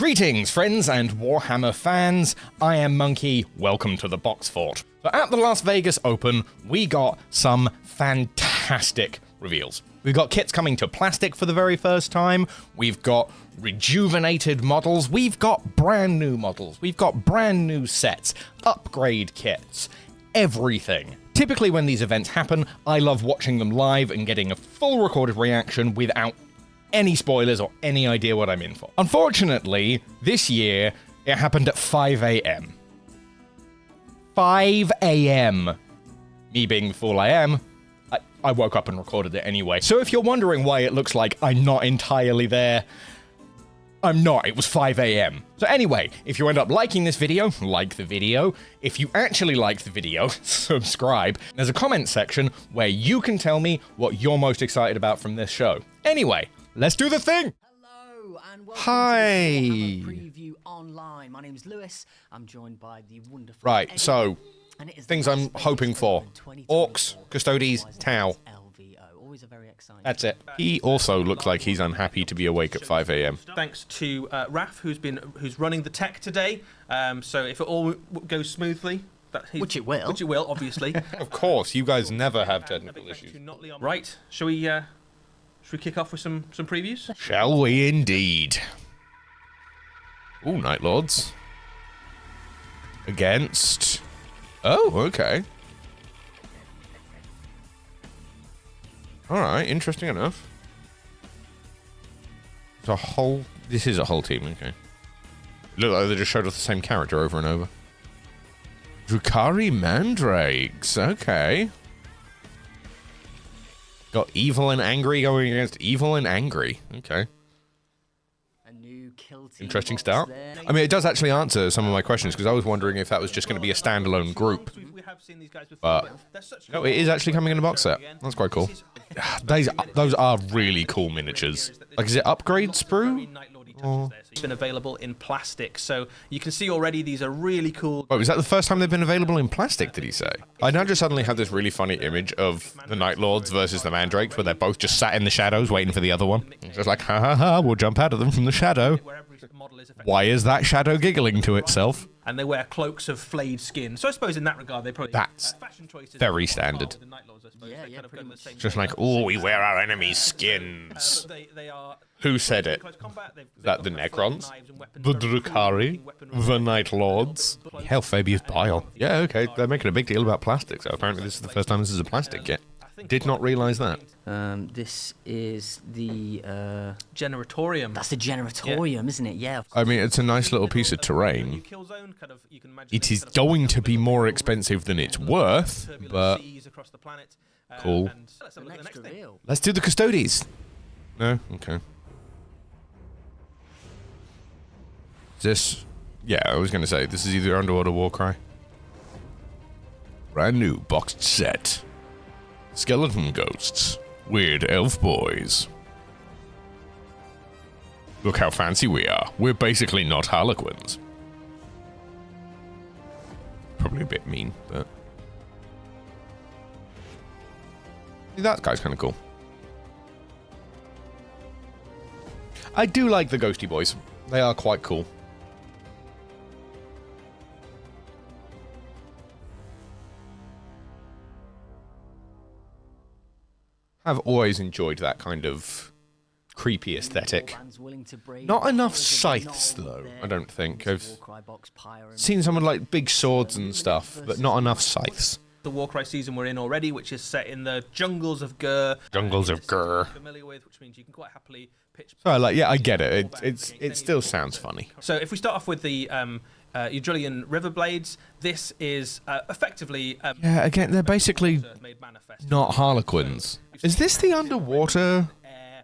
Greetings, friends and Warhammer fans. I am Monkey. Welcome to the Box Fort. So at the Las Vegas Open, we got some fantastic reveals. We've got kits coming to plastic for the very first time. We've got rejuvenated models. We've got brand new models. We've got brand new sets, upgrade kits, everything. Typically when these events happen, I love watching them live and getting a full recorded reaction without any spoilers or any idea what I'm in for. Unfortunately, this year, it happened at 5 a.m. 5 a.m. Me being the fool I am, I woke up and recorded it anyway. So if you're wondering why it looks like I'm not entirely there, I'm not. It was 5 a.m. So anyway, if you end up liking this video, like the video. If you actually like the video, subscribe. There's a comment section where you can tell me what you're most excited about from this show. Anyway, let's do the thing! Hello and welcome Hi. to the Warhammer Preview Online. My name is Lewis. I'm joined by the wonderful Right, Eddie, so and it is things the I'm Las Vegas hoping for. Open 2024 Orcs, Custodes, Tau. LVO. Always a very exciting. That's it. He also looks like he's unhappy to be awake at 5 a.m. Thanks to Raf, who's running the tech today. So if it all goes smoothly, Which it will. Which it will, obviously. Of course, you guys never have technical issues. Right, shall we kick off with some previews? Shall we indeed? Ooh, Night Lords. Against... Oh, okay. Alright, interesting enough. It's a whole... This is a whole team, okay. Look like they just showed us the same character over and over. Drukhari Mandrakes, okay. Got evil and angry going against evil and angry, okay. A new kill team Interesting box start. there. I mean, it does actually answer some of my questions, because I was wondering if that was just going to be a standalone group. But no, it is actually coming in a box set. That's quite cool. Those are really cool miniatures. Like, is it upgrade sprue? It's been available in plastic, so you can see already these are really cool. Wait, was that the first time they've been available in plastic, did he say? I now just suddenly have this really funny image of the Night Lords versus the Mandrakes, where they're both just sat in the shadows waiting for the other one. It's just like, ha ha ha, we'll jump out of them from the shadow. Why is that shadow giggling to itself? And they wear cloaks of flayed skin. So I suppose in that regard, they probably... That's very standard. Yeah, pretty much. Just like, oh, we wear our enemies' skins. Who said it? Is that the Necrons? The Drukhari? The Night Lords? Hell, Fabius Bile. Yeah, okay, they're making a big deal about plastic, so apparently this is the first time this is a plastic kit. Did not realise that. This is the... Generatorium. That's the Generatorium, isn't it? Yeah. I mean, it's a nice little piece of terrain. It is going to be more expensive than it's worth, but... Cool. Let's do the Custodes. No? Okay. Is this... Yeah, I was going to say, this is either Underwater Warcry. Brand new boxed set. Skeleton ghosts. Weird elf boys. Look how fancy we are. We're basically not Harlequins. Probably a bit mean, but... That guy's kind of cool. I do like the ghosty boys. They are quite cool. I've always enjoyed that kind of creepy aesthetic. Not enough scythes, though, I don't think. I've seen some with, like, big swords and stuff, but not enough scythes. The Warcry season we're in already, which is set in the jungles of Gur. Jungles of Gur. Familiar with, which means you can quite happily pitch. So, like, yeah, I get it. It still sounds funny. So if we start off with the Udrillian Riverblades, this is effectively... Yeah, again, they're basically not Harlequins. Is this the underwater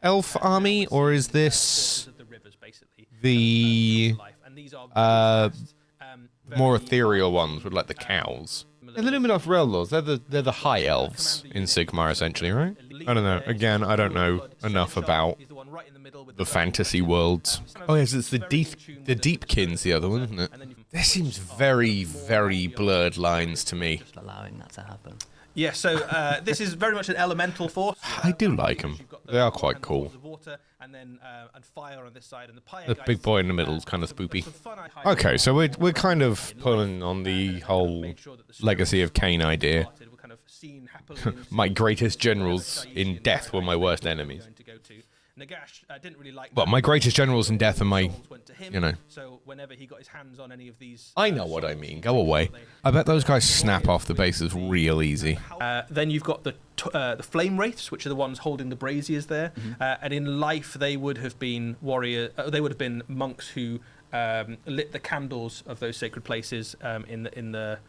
elf army, or is this the more ethereal ones with, like, the cows? The Luminous Realm Lords, they're the high elves in Sigmar, essentially, right? I don't know. Again, I don't know enough about the fantasy worlds. Oh yes, it's the Deepkins, the other one, isn't it? There seems very, very blurred lines to me. Just allowing that to happen. Yeah, so this is very much an elemental force. I do like them. They are quite cool. and then and fire on this side, and the pyre The guys, big boy in the middle is kind of some spoopy. fun Okay, so we're kind of pulling on the whole Legacy of Kain idea. We're kind of seen happily My greatest generals in death were my worst enemies. Nagash didn't really like Well, my greatest generals in death are my, went to him, you know. So whenever he got his hands on any of these, I know what I mean. Go away. I bet those guys snap off the bases real easy. then you've got the flame wraiths, which are the ones holding the braziers there. And in life, they would have been they would have been monks who lit the candles of those sacred places in the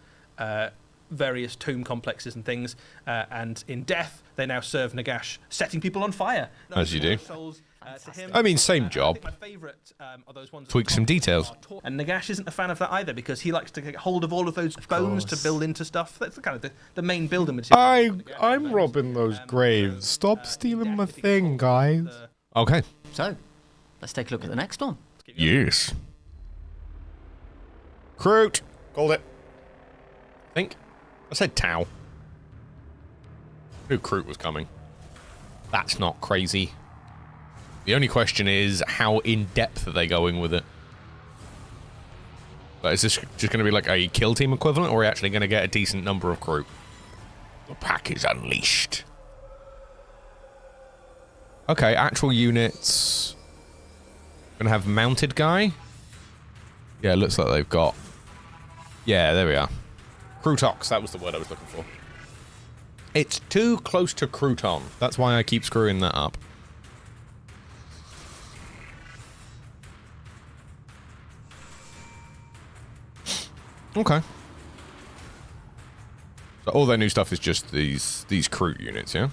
various tomb complexes and things. And in death, they now serve Nagash, setting people on fire. As you do. Souls, to him. I mean, same job. I think my favourite are those ones. Tweak some details. And Nagash isn't a fan of that either, because he likes to get hold of all of those bones to build into stuff. That's kind of the main building material. I'm robbing those graves. Stop stealing my thing, guys. Okay. So, let's take a look at the next one. Yes. Kroot. Called it. I think. I said Tau. Knew Kroot was coming. That's not crazy. The only question is, how in-depth are they going with it? But is this just going to be like a kill team equivalent, or are we actually going to get a decent number of Kroot? The pack is unleashed. Okay, actual units. Gonna have mounted guy? Yeah, it looks like they've got... Yeah, there we are. Krootox, that was the word I was looking for. It's too close to crouton. That's why I keep screwing that up. Okay. So all their new stuff is just these Kroot units, yeah?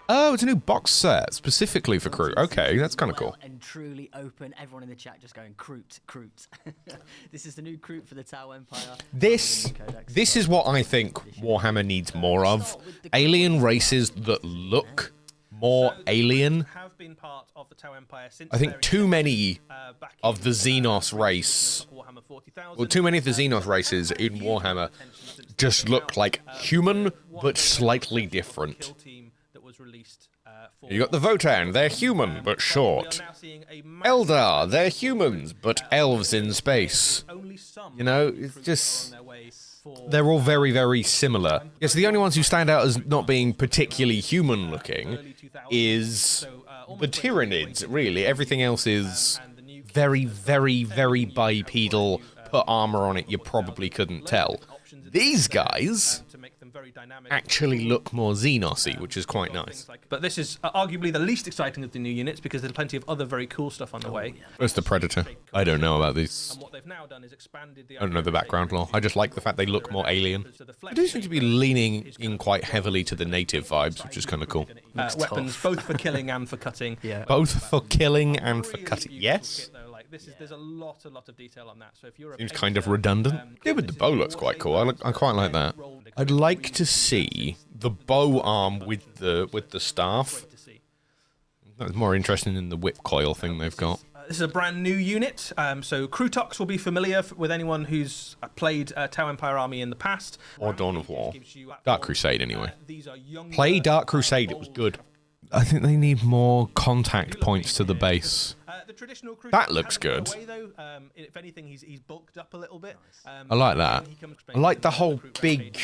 Oh, it's a new box set specifically for Kroot. Okay, that's kind of cool. And truly open. Everyone in the chat just going Kroot, Kroot. This is the new Kroot for the Tau Empire. This is what I think Warhammer needs more of. Alien races that look more alien. Have been part of the Tau Empire since I think too many of the Xenos race, well, too many of the Xenos races in Warhammer just look like human, but slightly different. You got the Votan, they're human, but short. Eldar, they're humans, but elves in space. You know, it's just... They're all very, very similar. Yes, the only ones who stand out as not being particularly human-looking is the Tyranids, really. Everything else is very, very, very bipedal. Put armor on it, you probably couldn't tell. These guys actually look more Xenos-y, which is quite nice. But this is arguably the least exciting of the new units, because there's plenty of other very cool stuff on the way. Where's the Predator? I don't know about these. And what they've now done is expanded the... I don't know the background lore. I just like the fact they look more alien. They do seem to be leaning in quite heavily to the native vibes, which is kind of cool. Weapons, both for killing and for cutting. Yeah. Both for killing and for cutting. Yes? There's a lot of detail on that. So if you're Seems kind of redundant. Yeah, but the bow looks quite cool. I quite like that. I'd like to see the bow arm with the staff. That's more interesting than the whip coil thing they've got. This is a brand new unit, so Krootox will be familiar with anyone who's played Tau Empire Army in the past. Or Dawn of War. Dark Crusade, anyway. Play Dark Crusade, it was good. I think they need more contact points to the base. That looks good. If anything, he's bulked up a little bit. I like that. I like the whole big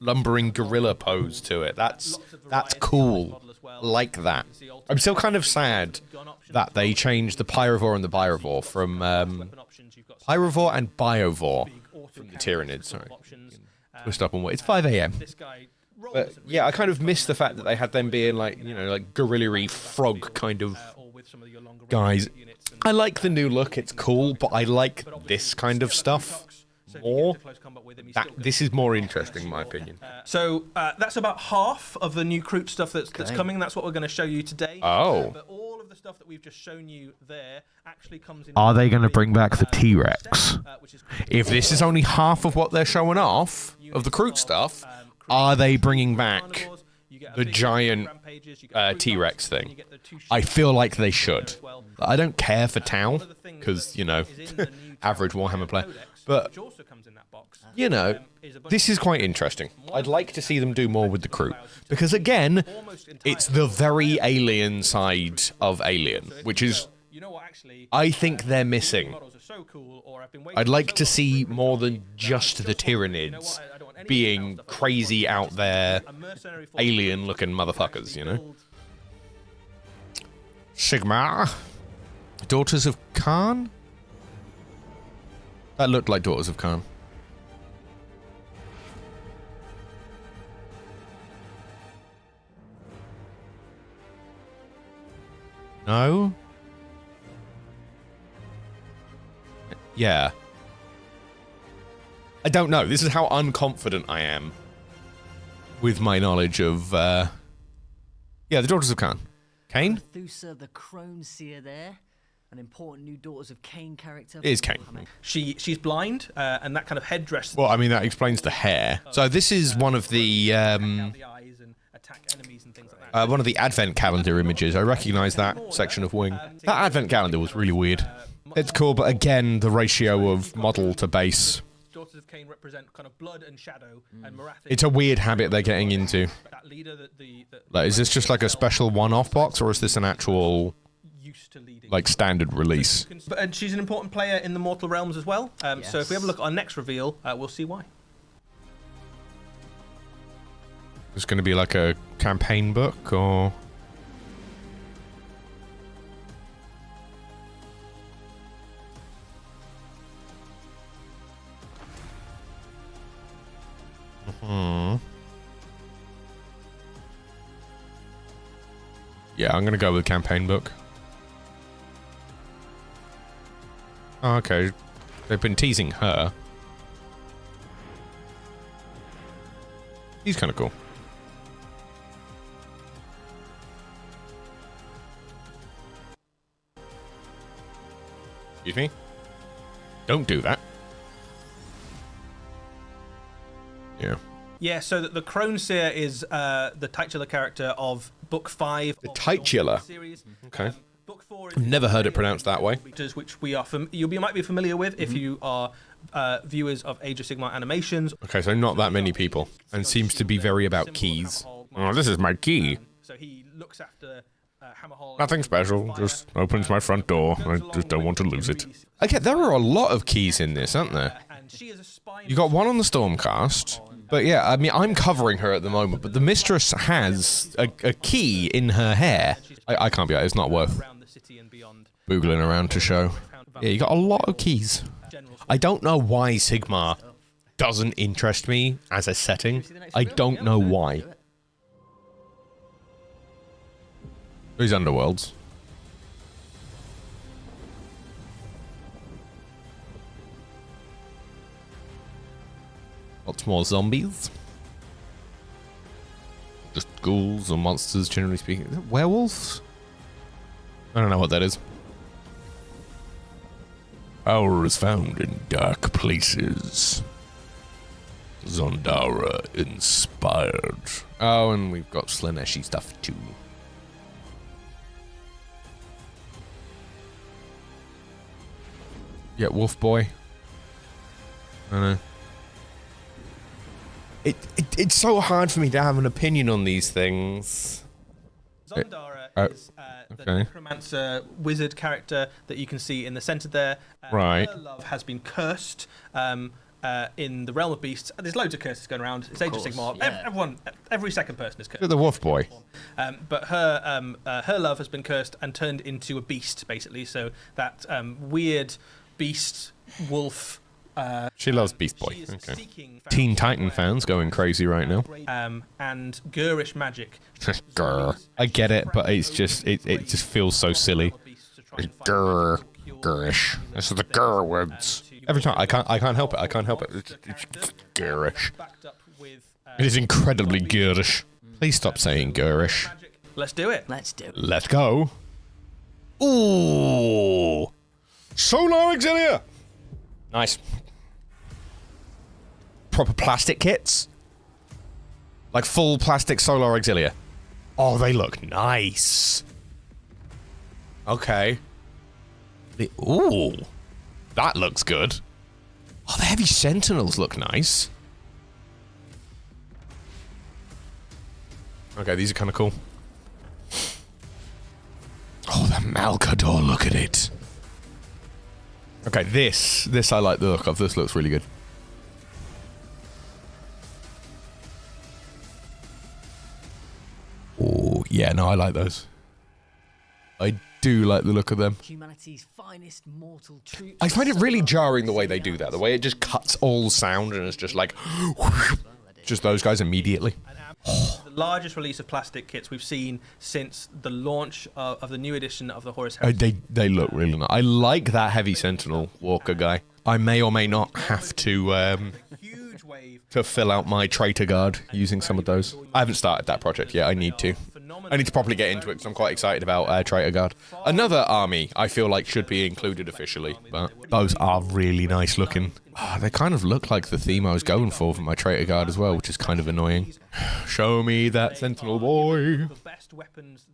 lumbering gorilla pose to it. That's cool. I like that. I'm still kind of sad that they changed the Pyrovore and the Birovore from Pyrovore and Biovore from the Tyranids. Sorry. Twist up on what? It's 5 a.m. But yeah, I kind of miss the fact that they had them being like, you know, like gorilla-y frog kind of guys. I like the new look, it's cool, but I like this kind of stuff more. This is more interesting, in my opinion. So that's about half of the new Kroot stuff that's coming. That's what we're going to show you today. Oh. But all of the stuff that we've just shown you there actually comes in... Are they going to bring back the T-Rex? If this is only half of what they're showing off, of the Kroot stuff, are they bringing back the giant T-Rex thing. I feel like they should. I don't care for Tau, because, you know, average Warhammer player. But, you know, this is quite interesting. I'd like to see them do more with the crew. Because, again, it's the very alien side of Alien, which is, I think they're missing. I'd like to see more than just the Tyranids being crazy out there, alien-looking motherfuckers, you know? Sigmar. Daughters of Khan? That looked like Daughters of Khan. No? Yeah. I don't know. This is how unconfident I am with my knowledge of, yeah, the Daughters of Khan. Cain? Methusa, the Crone Seer there. An important new Daughters of Cain character. It is Cain. She's blind, and that kind of headdress. Well, I mean, that explains the hair. So this is one of the, one of the Advent calendar images. I recognise that section of wing. That Advent calendar was really weird. It's cool, but again, the ratio of model to base. Daughters of Cain represent kind of blood and shadow, and Morath. It's a weird habit they're getting into. That leader, Like, is this just like a special one-off box, or is this an actual, like, standard release? And she's an important player in the Mortal Realms as well. Yes. So if we have a look at our next reveal, we'll see why. It's going to be like a campaign book, or... Yeah, I'm gonna go with campaign book. Oh, okay. They've been teasing her. He's kind of cool. Excuse me? Don't do that. Yeah. Yeah, so the Crone Seer is the titular character of Book 5. The titular? Series. Okay. Book 4 is I've never heard it pronounced that way. which we are you might be familiar with if you are viewers of Age of Sigmar animations. Okay, so not that many people. And seems to be very about keys. Oh, this is my key. So he looks after Hammerhall. Nothing special, just opens my front door. I just don't want to lose it. Okay, there are a lot of keys in this, aren't there? And she is a spy. You got one on the Stormcast. But yeah, I mean, I'm covering her at the moment, but the mistress has a key in her hair. I can't be, it's not worth around the city and beyond. boogling around to show. Yeah, you got a lot of keys. I don't know why Sigmar doesn't interest me as a setting. I don't know why. These underworlds. Lots more zombies. Just ghouls or monsters, generally speaking. Is it werewolves? I don't know what that is. Power is found in dark places. Zondara inspired. Oh, and we've got Slaneshi stuff too. Yeah, Wolf Boy. I don't know. It's so hard for me to have an opinion on these things. Zondara is the okay. necromancer wizard character that you can see in the center there. Right. Her love has been cursed in the realm of beasts. There's loads of curses going around. It's Age of Sigmar. Yeah. Every second person is cursed. The Wolf Boy. But her love has been cursed and turned into a beast, basically. So that weird beast wolf. She loves Beast Boy. Okay. Teen Titan fans going crazy right now. And Gurish magic. Grr. I get it, but it's just it just feels so silly. Grr, gurish. This is the grr words. Every time I can't help it. I can't help it. It's gurish. It is incredibly gurish. Please stop saying gurish. Let's do it. Let's do it. Let's go. Ooh, Solar Auxilia. Nice. Proper plastic kits. Like full plastic Solar Auxilia. Oh, they look nice. Okay. Ooh. That looks good. Oh, the heavy sentinels look nice. Okay, these are kind of cool. Oh, the Malcador, look at it. Okay, this I like the look of. This looks really good. Oh, yeah, no, I like those. I do like the look of them. Humanity's finest mortal troops. I find it really jarring the way they do that. The way it just cuts all sound and it's just like... just those guys immediately. The largest release of plastic kits we've seen since the launch of the new edition of the Horus Oh, they look really nice. I like that heavy sentinel walker guy. I may or may not have to fill out my traitor guard using some of those. I haven't started that project yet. I need to. I need to properly get into it because I'm quite excited about traitor guard. Another army I feel like should be included officially, but those are really nice looking. They kind of look like the theme I was going for my traitor guard as well, which is kind of annoying. Show me that sentinel boy.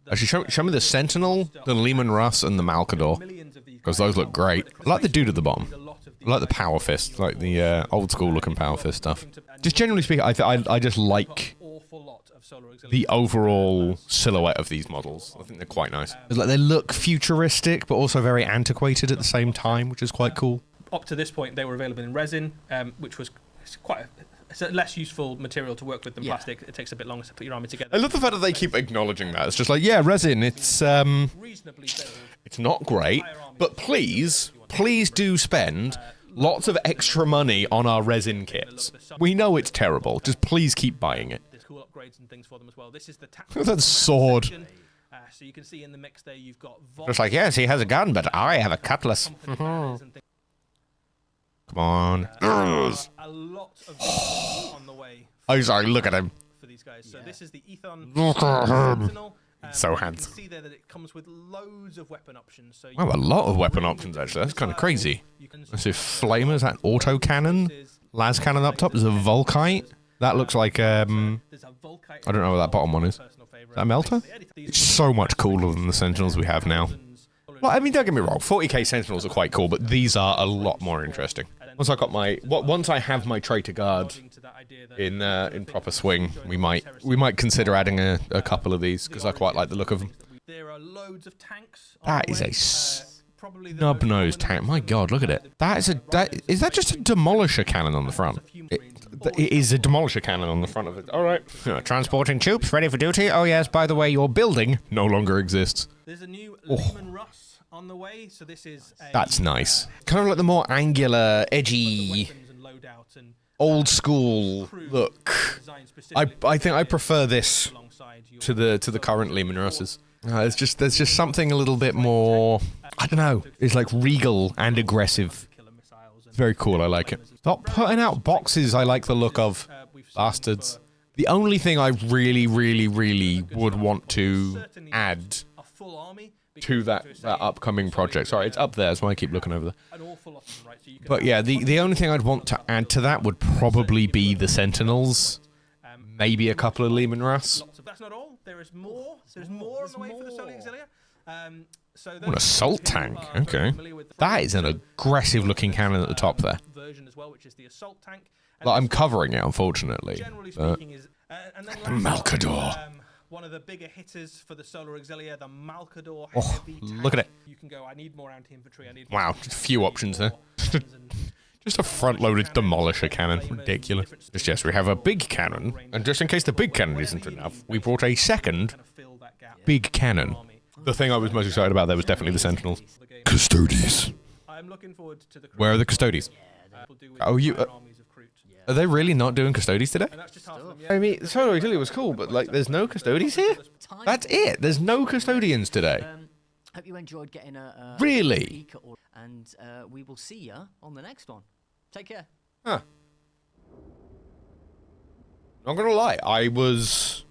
Actually, show me the sentinel, the Lehman Russ, and the Malcador, because those look great. I like the dude at the bottom. I like the power fist, like the old school looking power fist stuff. Just generally speaking, I just like the overall silhouette of these models. I think they're quite nice. It's like they look futuristic, but also very antiquated at the same time, which is quite cool. Up to this point, they were available in resin, which was quite it's a less useful material to work with than plastic. It takes a bit longer to put your army together. I love the fact that they keep acknowledging that. It's just like, yeah, resin, it's not great, but please do spend lots of extra money on our resin kits. We know it's terrible. Just please keep buying it. There's cool upgrades and things for them as well. This is the that sword. So you can see in the mix there you've got just like, yes, he has a gun, but I have a cutlass. Come on. A lot of on the way. Oh, sorry, look at him. For these guys. So this is the Ethon Look at him. Sentinel. So you handsome. can see there that it comes with loads of weapon options. So Wow, a lot of weapon options, actually. That's kind of crazy. Let's see, flamers, that auto cannon. Las cannon up top. There's a Volkite. That looks like, I don't know what that bottom one is. Is that a melter? It's so much cooler than the Sentinels we have now. Well, I mean, don't get me wrong, 40k Sentinels are quite cool, but these are a lot more interesting. Once I have my traitor guard in proper swing, we might consider adding a couple of these because I quite like the look of them. There are loads of tanks. That is a snub-nosed tank. My God, look at it. Is that just a demolisher cannon on the front? It is a demolisher cannon on the front of it. All right. Transporting troops, ready for duty. Oh yes, by the way, your building no longer exists. There's a new Lehman Russ on the way, so this is that's nice. Kind of like the more angular, edgy, old school look. I think I prefer this to the current Lehman Russes. There's just something a little bit more, I don't know, it's like regal and aggressive. It's very cool, I like it. Stop putting out boxes I like the look of, bastards. The only thing I really would want to add to that upcoming project. Sorry, it's up there, that's why I keep looking over there. But yeah, the only thing I'd want to add to that would probably be the Sentinels. Maybe a couple of Lehman Russ. That's not all. There is more. There's more on the way for the Solar Auxilia. An assault tank. Okay. That is an aggressive looking cannon at the top there. Version as well, which is the assault tank. Well, I'm covering it, unfortunately. Generally speaking, is Malcador. One of the bigger hitters for the Solar Auxilia, the Malcador Oh, heavy tank. look at it. You can go, I need more anti-infantry. I need Wow, just a few options there. Just a front-loaded demolisher cannon. Ridiculous. Yes, we have a big cannon, and just in case the big cannon isn't enough, we brought a second big cannon. The thing I was most excited about there was definitely the Sentinels. Custodes. I'm looking forward to the Where are the Custodes? Oh, are they really not doing Custodes today? I mean, Solar Auxilia was cool, but like, there's no Custodes here? That's it. There's no custodians today. Hope you enjoyed getting a Really? peek at all, and we will see you on the next one. Take care. Huh. Not gonna lie, I was...